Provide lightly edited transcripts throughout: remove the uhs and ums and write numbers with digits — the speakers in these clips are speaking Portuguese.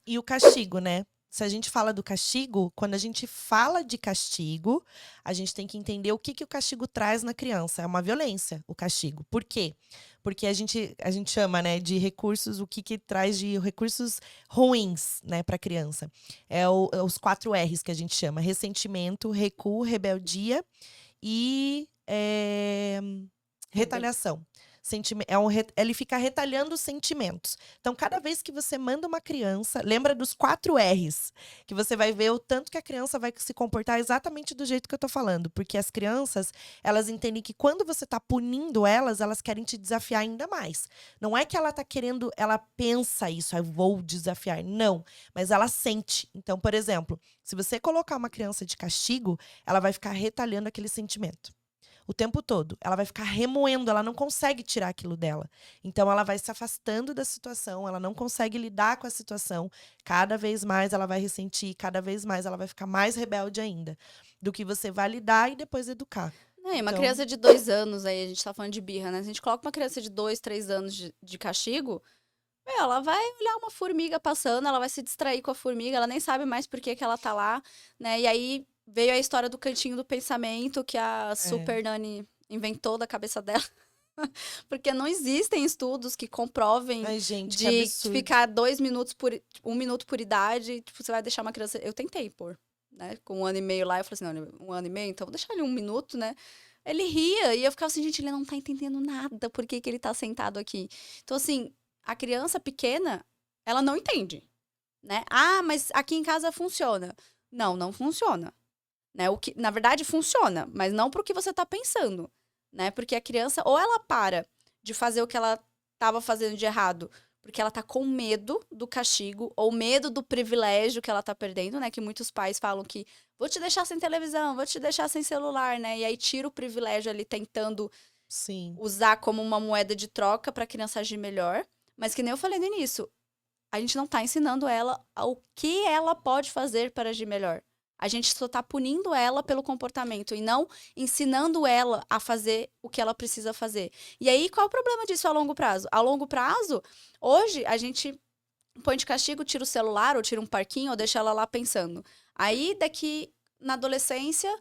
E o castigo, né? Se a gente fala do castigo, quando a gente fala de castigo, a gente tem que entender o que o castigo traz na criança. É uma violência, o castigo. Por quê? Porque a gente chama, né, de recursos, o que traz de recursos ruins, né, para a criança. É os 4 R's que a gente chama: ressentimento, recuo, rebeldia e retaliação. Ele fica retalhando os sentimentos. Então, cada vez que você manda uma criança, lembra dos 4 R's, que você vai ver o tanto que a criança vai se comportar exatamente do jeito que eu tô falando. Porque as crianças, elas entendem que quando você tá punindo elas, elas querem te desafiar ainda mais. Não é que ela tá querendo, ela pensa isso, eu vou desafiar. Não, mas ela sente. Então, por exemplo, se você colocar uma criança de castigo, ela vai ficar retalhando aquele sentimento o tempo todo. Ela vai ficar remoendo, ela não consegue tirar aquilo dela. Então ela vai se afastando da situação, ela não consegue lidar com a situação. Cada vez mais ela vai ressentir, cada vez mais ela vai ficar mais rebelde ainda. Do que você validar e depois educar. É, uma Então, criança de 2 anos, aí a gente tá falando de birra, né? Se a gente coloca uma criança de 2, 3 anos de castigo, ela vai olhar uma formiga passando, ela vai se distrair com a formiga, ela nem sabe mais por que que ela tá lá, né? E aí veio a história do cantinho do pensamento que a é. Super Nani inventou da cabeça dela. Porque não existem estudos que comprovem Ai, gente, que de absurdo. ficar 2 minutos por 1 minuto por idade, tipo, você vai deixar uma criança. Eu tentei pôr, né? Com 1 ano e meio lá, eu falei assim, não, 1 ano e meio, então vou deixar ele 1 minuto, né? Ele ria e eu ficava assim, gente, ele não tá entendendo nada, por que que ele tá sentado aqui? Então, assim, a criança pequena, ela não entende, né? Ah, mas aqui em casa funciona. Não, não funciona, né? O que, na verdade, funciona, mas não pro que você tá pensando, né? Porque a criança, ou ela para de fazer o que ela estava fazendo de errado, porque ela tá com medo do castigo, ou medo do privilégio que ela tá perdendo, né? Que muitos pais falam que vou te deixar sem televisão, vou te deixar sem celular, né? E aí tira o privilégio ali tentando Sim. usar como uma moeda de troca para a criança agir melhor. Mas que nem eu falei no início, a gente não tá ensinando ela o que ela pode fazer para agir melhor. A gente só tá punindo ela pelo comportamento e não ensinando ela a fazer o que ela precisa fazer. E aí, qual é o problema disso a longo prazo? A longo prazo, hoje, a gente põe de castigo, tira o celular, ou tira um parquinho, ou deixa ela lá pensando. Aí, daqui na adolescência,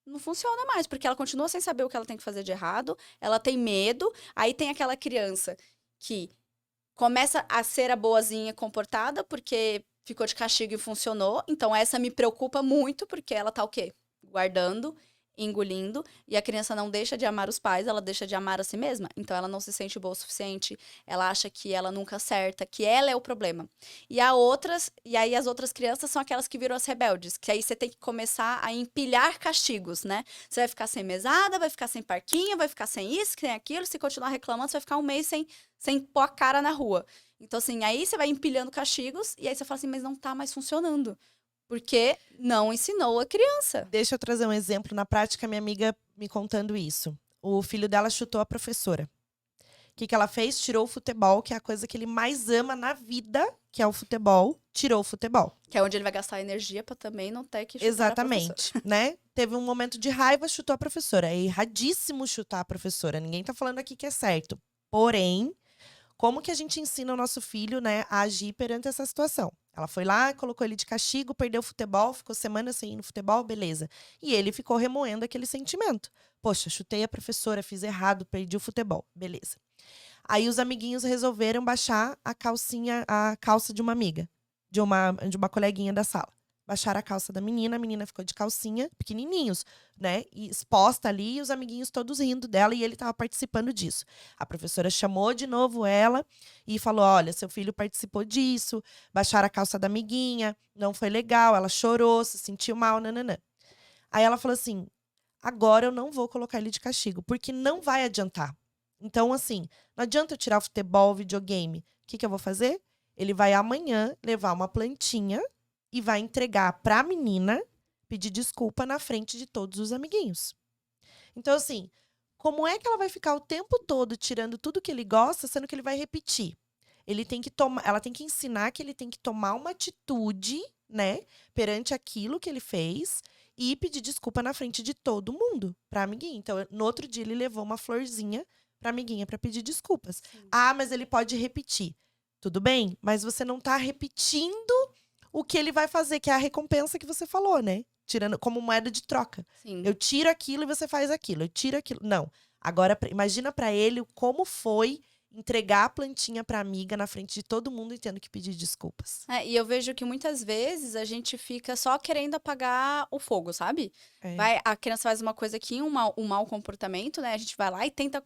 não funciona mais, porque ela continua sem saber o que ela tem que fazer de errado, ela tem medo, aí tem aquela criança que começa a ser a boazinha comportada, porque ficou de castigo e funcionou. Então, essa me preocupa muito, porque ela tá o quê? Guardando, engolindo, e a criança não deixa de amar os pais, ela deixa de amar a si mesma. Então, ela não se sente boa o suficiente, ela acha que ela nunca acerta, que ela é o problema. E aí as outras crianças são aquelas que viram as rebeldes, que aí você tem que começar a empilhar castigos, né? Você vai ficar sem mesada, vai ficar sem parquinho, vai ficar sem isso, sem aquilo, se continuar reclamando, você vai ficar um mês sem pôr a cara na rua. Então, assim, aí você vai empilhando castigos e aí você fala assim, mas não tá mais funcionando. Porque não ensinou a criança. Deixa eu trazer um exemplo na prática, minha amiga me contando isso. O filho dela chutou a professora. O que ela fez? Tirou o futebol, que é a coisa que ele mais ama na vida, que é o futebol. Tirou o futebol. Que é onde ele vai gastar energia pra também não ter que chutar a professora. Exatamente, né? Teve um momento de raiva, chutou a professora. É erradíssimo chutar a professora. Ninguém tá falando aqui que é certo. Porém, como que a gente ensina o nosso filho, né, a agir perante essa situação? Ela foi lá, colocou ele de castigo, perdeu o futebol, ficou semanas sem ir no futebol, beleza. E ele ficou remoendo aquele sentimento. Poxa, chutei a professora, fiz errado, perdi o futebol, beleza. Aí os amiguinhos resolveram baixar a calça de uma amiga, de uma coleguinha da sala. Baixaram a calça da menina, a menina ficou de calcinha, pequenininhos, né? E exposta ali, e os amiguinhos todos rindo dela, e ele estava participando disso. A professora chamou de novo ela e falou: olha, seu filho participou disso, baixaram a calça da amiguinha, não foi legal, ela chorou, se sentiu mal, nananã. Aí ela falou assim: agora eu não vou colocar ele de castigo, porque não vai adiantar. Então, assim, não adianta eu tirar o futebol, o videogame. O que, que eu vou fazer? Ele vai amanhã levar uma plantinha e vai entregar pra menina pedir desculpa na frente de todos os amiguinhos. Então, assim, como é que ela vai ficar o tempo todo tirando tudo que ele gosta, sendo que ele vai repetir? Ele tem que tomar, ela tem que ensinar que ele tem que tomar uma atitude, né, perante aquilo que ele fez e pedir desculpa na frente de todo mundo pra amiguinha. Então, no outro dia ele levou uma florzinha pra amiguinha pra pedir desculpas. Sim. Ah, mas ele pode repetir. Tudo bem, mas você não tá repetindo o que ele vai fazer, que é a recompensa que você falou, né? Tirando como moeda de troca. Sim. Eu tiro aquilo e você faz aquilo. Eu tiro aquilo. Não. Agora, imagina pra ele como foi entregar a plantinha pra amiga na frente de todo mundo e tendo que pedir desculpas. E eu vejo que muitas vezes a gente fica só querendo apagar o fogo, sabe? É. A criança faz uma coisa aqui, um mau comportamento, né? A gente vai lá e tenta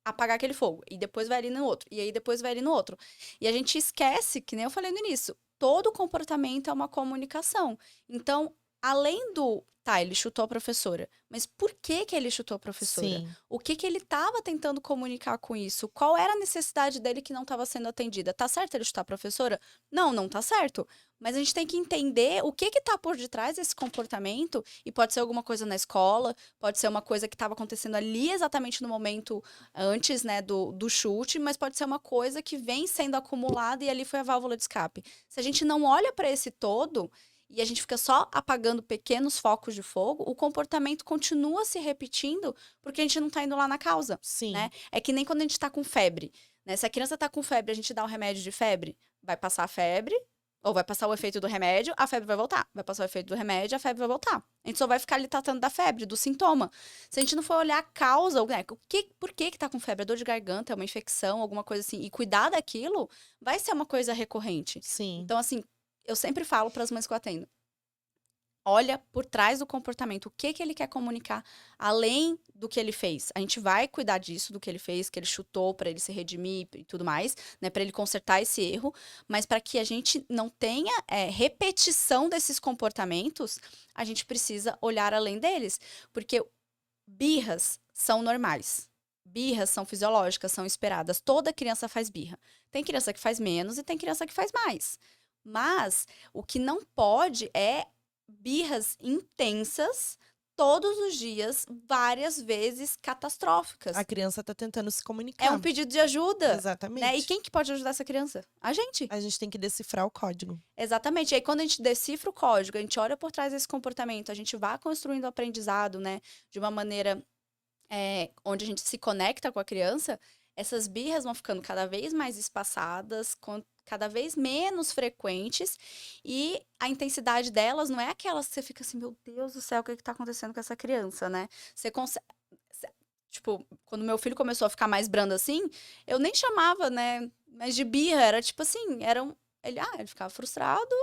apagar aquele fogo. E depois vai ali no outro. E aí depois vai ali no outro. E a gente esquece, que nem eu falei no início, todo comportamento é uma comunicação. Então, além do... Tá, ele chutou a professora. Mas por que que ele chutou a professora? Sim. O que que ele estava tentando comunicar com isso? Qual era a necessidade dele que não estava sendo atendida? Tá certo ele chutar a professora? Não, não tá certo. Mas a gente tem que entender o que que tá por detrás desse comportamento. E pode ser alguma coisa na escola, pode ser uma coisa que estava acontecendo ali exatamente no momento antes, né, do chute, mas pode ser uma coisa que vem sendo acumulada e ali foi a válvula de escape. Se a gente não olha para esse todo e a gente fica só apagando pequenos focos de fogo, o comportamento continua se repetindo porque a gente não tá indo lá na causa, Sim. né? É que nem quando a gente tá com febre, né? Se a criança tá com febre, a gente dá um remédio de febre, vai passar a febre, ou vai passar o efeito do remédio, a febre vai voltar. Vai passar o efeito do remédio, a febre vai voltar. A gente só vai ficar ali tratando da febre, do sintoma. Se a gente não for olhar a causa, né, por que tá com febre? É dor de garganta, é uma infecção, alguma coisa assim, e cuidar daquilo, vai ser uma coisa recorrente. Sim. Então, assim, eu sempre falo para as mães que eu atendo. Olha por trás do comportamento, o que que ele quer comunicar além do que ele fez. A gente vai cuidar disso, do que ele fez, que ele chutou para ele se redimir e tudo mais, né, para ele consertar esse erro, mas para que a gente não tenha repetição desses comportamentos, a gente precisa olhar além deles, porque birras são normais. Birras são fisiológicas, são esperadas. Toda criança faz birra. Tem criança que faz menos e tem criança que faz mais. Mas o que não pode é birras intensas todos os dias, várias vezes catastróficas. A criança tá tentando se comunicar. É um pedido de ajuda. Exatamente. Né? E quem que pode ajudar essa criança? A gente. A gente tem que decifrar o código. Exatamente. E aí, quando a gente decifra o código, a gente olha por trás desse comportamento, a gente vai construindo o aprendizado, né? De uma maneira onde a gente se conecta com a criança, essas birras vão ficando cada vez mais espaçadas, cada vez menos frequentes, e a intensidade delas não é aquelas que você fica assim, meu Deus do céu, o que que tá acontecendo com essa criança, né? Você consegue... Tipo, quando meu filho começou a ficar mais brando assim, eu nem chamava, né? Mas de birra, era tipo assim, ele ficava frustrado,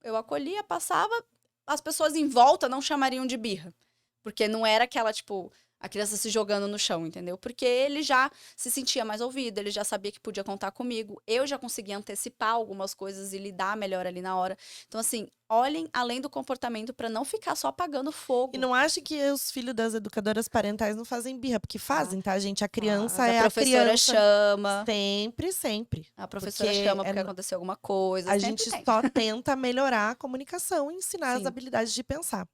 eu acolhia, passava, as pessoas em volta não chamariam de birra. Porque não era aquela, tipo, a criança se jogando no chão, entendeu? Porque ele já se sentia mais ouvido, ele já sabia que podia contar comigo, eu já conseguia antecipar algumas coisas e lidar melhor ali na hora. Então, assim, olhem além do comportamento para não ficar só apagando fogo. E não ache que os filhos das educadoras parentais não fazem birra, porque fazem, tá, gente? A criança A é a professora criança. chama. Sempre, sempre. A professora Porque chama porque aconteceu alguma coisa. A sempre gente tem. só tenta melhorar a comunicação e ensinar as Sim. habilidades de pensar.